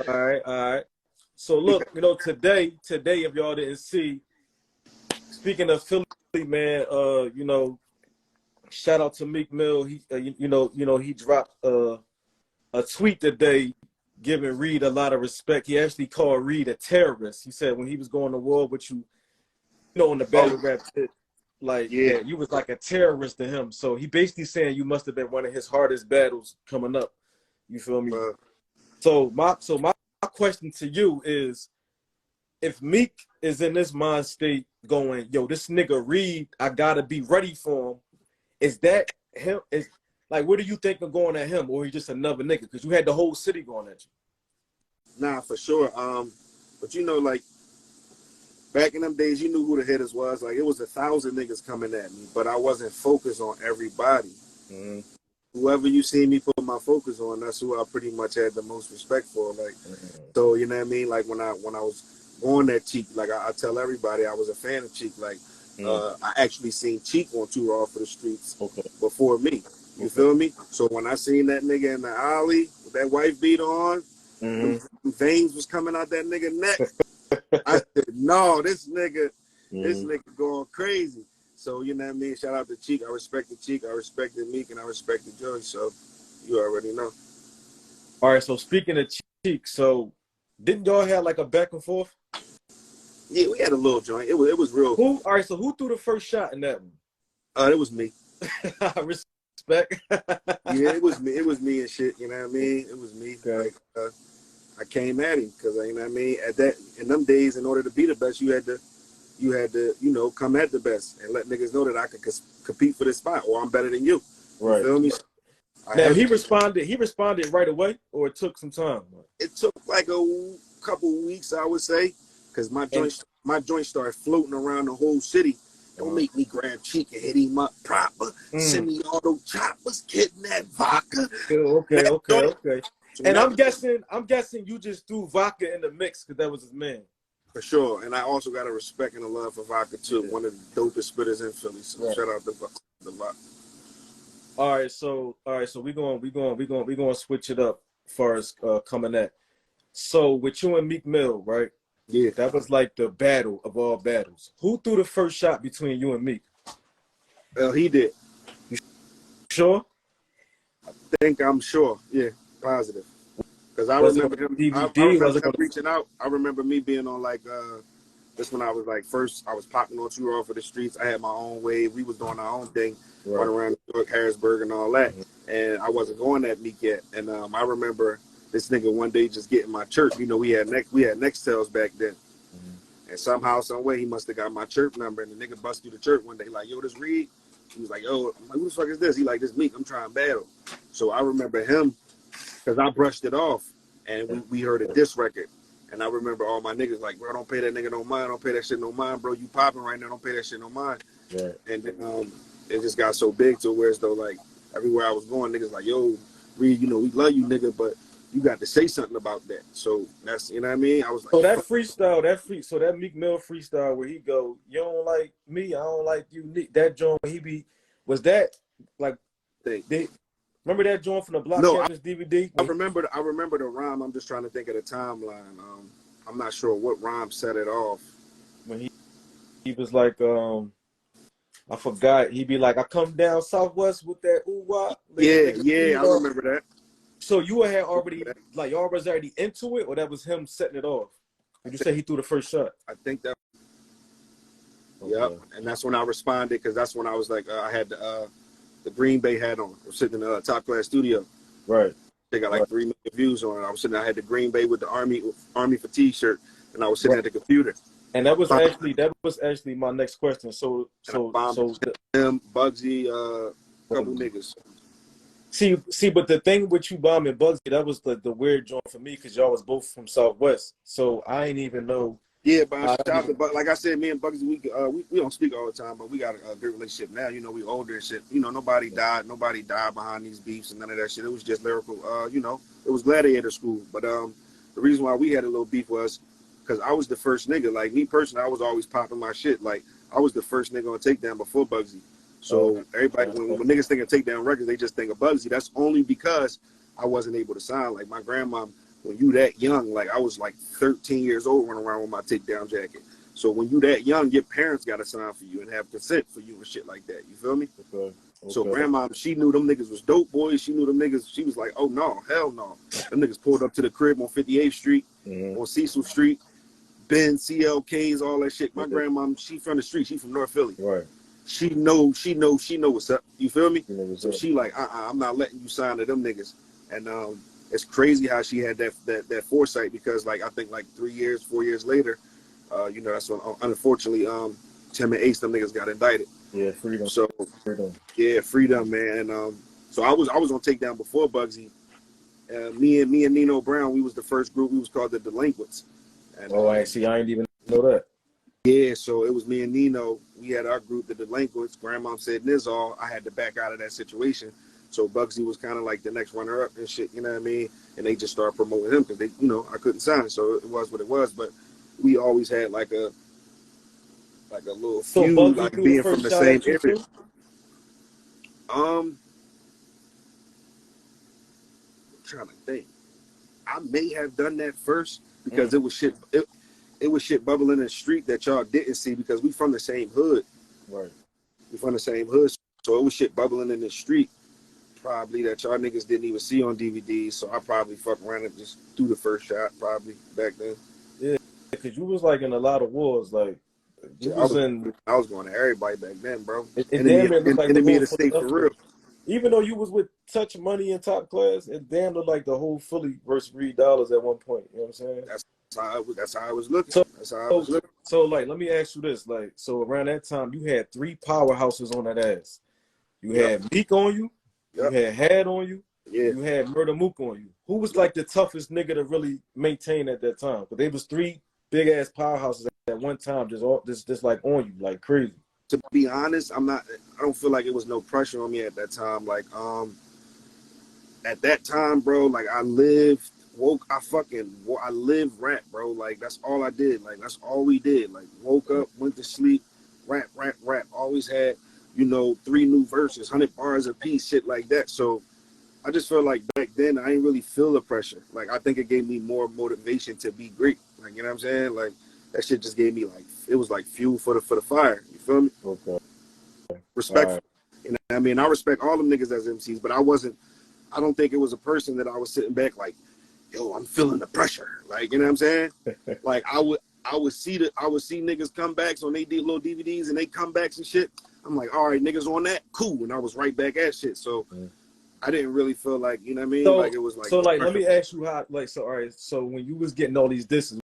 all right. So look, today, if y'all didn't see, speaking of Philly, man, shout out to Meek Mill. He, he dropped a tweet today giving Reed a lot of respect. He actually called Reed a terrorist. He said when he was going to war with you, in the battle rap shit, that you was like a terrorist to him. So he basically saying you must have been one of his hardest battles coming up. You feel me? So my question to you is, if Meek is in this mind state going, yo, this nigga Reed, I gotta be ready for him, is that him? Is like, what do you think of going at him, or he just another nigga? Because you had the whole city going at you. Nah, for sure. But like back in them days, you knew who the hitters was. Like it was 1,000 niggas coming at me, but I wasn't focused on everybody. Mm-hmm. Whoever you see me put my focus on, that's who I pretty much had the most respect for. Like, so you know what I mean? Like when I was going at Chic, like I tell everybody I was a fan of Chic. Like I actually seen Chic on tour off of the streets before me. You feel me? So when I seen that nigga in the alley with that wife beat on, them veins was coming out that nigga neck. I said, no, this nigga going crazy. So, you know what I mean? Shout out to Chic. I respected Chic. I respected Meek, and I respected Joey. So, you already know. All right, so speaking of Chic, so didn't y'all have like a back and forth? Yeah, we had a little joint. It was real. All right, so who threw the first shot in that one? It was me. Respect. Yeah, it was me. It was me and shit. You know what I mean? It was me. Okay. Like, I came at him because, you know what I mean? In them days, in order to be the best, you had to, come at the best and let niggas know that I could compete for this spot, or I'm better than you. Right. You feel me? Now he responded right away, or it took some time? It took like a couple weeks, I would say, because my joint started floating around the whole city. Don't make me grab Chic and hit him up proper. Semi-auto choppers, kidnap vodka. Okay. And I'm guessing you just threw vodka in the mix because that was his man. For sure. And I also got a respect and a love for vodka too. Yeah. One of the dopest spitters in Philly. So shout out to the vodka. All right, so we're going to switch it up as far as coming at. So with you and Meek Mill, right? Yeah. That was like the battle of all battles. Who threw the first shot between you and Meek? Well, he did. You sure? I think I'm sure. Yeah, positive. Because I remember him. I remember him reaching out. I remember me being on like this when I was like I was popping on tour off of the streets. I had my own wave. We was doing our own thing, running around New York, Harrisburg, and all that. And I wasn't going at Meek yet. And I remember this nigga one day just getting my chirp. We had Nextels back then. And somehow, some way, he must have got my chirp number. And the nigga bust through the chirp one day like, yo, this Reed. He was like, yo, I'm like, who the fuck is this? He like, this Meek. I'm trying to battle. So I remember him because I brushed it off. And we heard a diss record. And I remember all my niggas like, bro, don't pay that nigga no mind. Don't pay that shit no mind, bro. You popping right now. Don't pay that shit no mind. Yeah. And then it just got so big to where as though, like, everywhere I was going, niggas like, yo, Reed, we love you, nigga, but you got to say something about that. So that's, you know what I mean? I was like, so that freestyle, so that Meek Mill freestyle where he go, you don't like me, I don't like you. That joint was that like, remember that joint from the Block Campus DVD? I remember the rhyme. I'm just trying to think of the timeline. I'm not sure what rhyme set it off. When he was like, I forgot. He'd be like, I come down Southwest with that ooh-wah. Yeah, I remember that. So you had already, like, y'all was already into it, or that was him setting it off? Did you say he threw the first shot? I think that. Okay. Yep, and that's when I responded, because that's when I was like, I had the Green Bay hat on. I was sitting in the Top Class studio. Right. They got like 3 million views on it. I was sitting. I had the Green Bay with the Army fatigue shirt, and I was sitting at the computer. And that was actually my next question. So him, Bugsy, a couple niggas. See, but the thing with you bombing Bugsy, that was the weird joint for me because y'all was both from Southwest. So I ain't even know. Yeah, but like I said, me and Bugsy, we don't speak all the time, but we got a good relationship now. We older and shit. Nobody died behind these beefs and none of that shit. It was just lyrical. It was gladiator school. But the reason why we had a little beef was because I was the first nigga. Like me personally, I was always popping my shit. Like I was the first nigga on Takedown before Bugsy. So everybody, when niggas think of Takedown records, they just think of Bugsy. That's only because I wasn't able to sign. Like my grandma when you that young, like I was like 13 years old running around with my takedown jacket. So when you that young, your parents got to sign for you and have consent for you and shit like that. You feel me? Okay. So grandma, she knew them niggas was dope boys. She knew them niggas. She was like, oh no, hell no. Them niggas pulled up to the crib on 58th Street, on Cecil Street, Ben, CLKs, all that shit. My grandma, she from the street. She from North Philly. Right. She know what's up. You feel me? So she like, I'm not letting you sign to them niggas. And it's crazy how she had that foresight, because like I think like 4 years later, you know, that's when unfortunately Tim and Ace, them niggas got indicted. Yeah, freedom. So yeah, freedom, man. So I was on takedown before Bugsy. Me and Nino Brown, we was the first group. We was called the Delinquents. And, I see. I ain't even know that. Yeah, so it was me and Nino. We had our group, the Delinquents. Grandma said Nizal. I had to back out of that situation. So Bugsy was kind of like the next runner-up and shit, you know what I mean? And they just started promoting him because they, you know, I couldn't sign, so it was what it was. But we always had like a little feud, Bugsy, like being from the same area. I'm trying to think. I may have done that first because it was shit. It was shit bubbling in the street that y'all didn't see because we from the same hood. Right. We from the same hood, so it was shit bubbling in the street. Probably that y'all niggas didn't even see on DVDs, so I probably fuck around and just do the first shot probably back then. Yeah, because you was like in a lot of wars, like I was going to everybody back then, bro. Enemy of the state for real. Even though you was with Touch Money in Top Class, it damn looked like the whole Philly versus Reed Dollaz at one point. You know what I'm saying? That's how I was looking. So like, let me ask you this: like, so around that time, you had 3 powerhouses on that ass. You had Meek on you. You had on you. Yeah. You had Murder Mook on you. Who was like the toughest nigga to really maintain at that time? Because they was 3 big ass powerhouses at one time, just like on you, like crazy. To be honest, I don't feel like it was no pressure on me at that time. Like, at that time, bro, like I lived rap, bro. Like that's all I did. Like that's all we did. Like woke up, went to sleep, rap. Always had, you know, 3 new verses, 100 bars a piece, shit like that. So I just felt like back then I didn't really feel the pressure. Like I think it gave me more motivation to be great. Like, you know what I'm saying? Like that shit just gave me like, it was like fuel for the fire. You feel me? Okay. Respect. Right. You know what I mean? I respect all them niggas as MCs, but I don't think it was a person that I was sitting back like, yo, I'm feeling the pressure. Like, you know what I'm saying? Like I would see niggas comebacks on they little DVDs and they comebacks and shit. I'm like, all right, niggas on that, cool. And I was right back at shit. So I didn't really feel like, you know what I mean? So, like it was like. So like, let me ask you how, like, so all right, so when you was getting all these disses,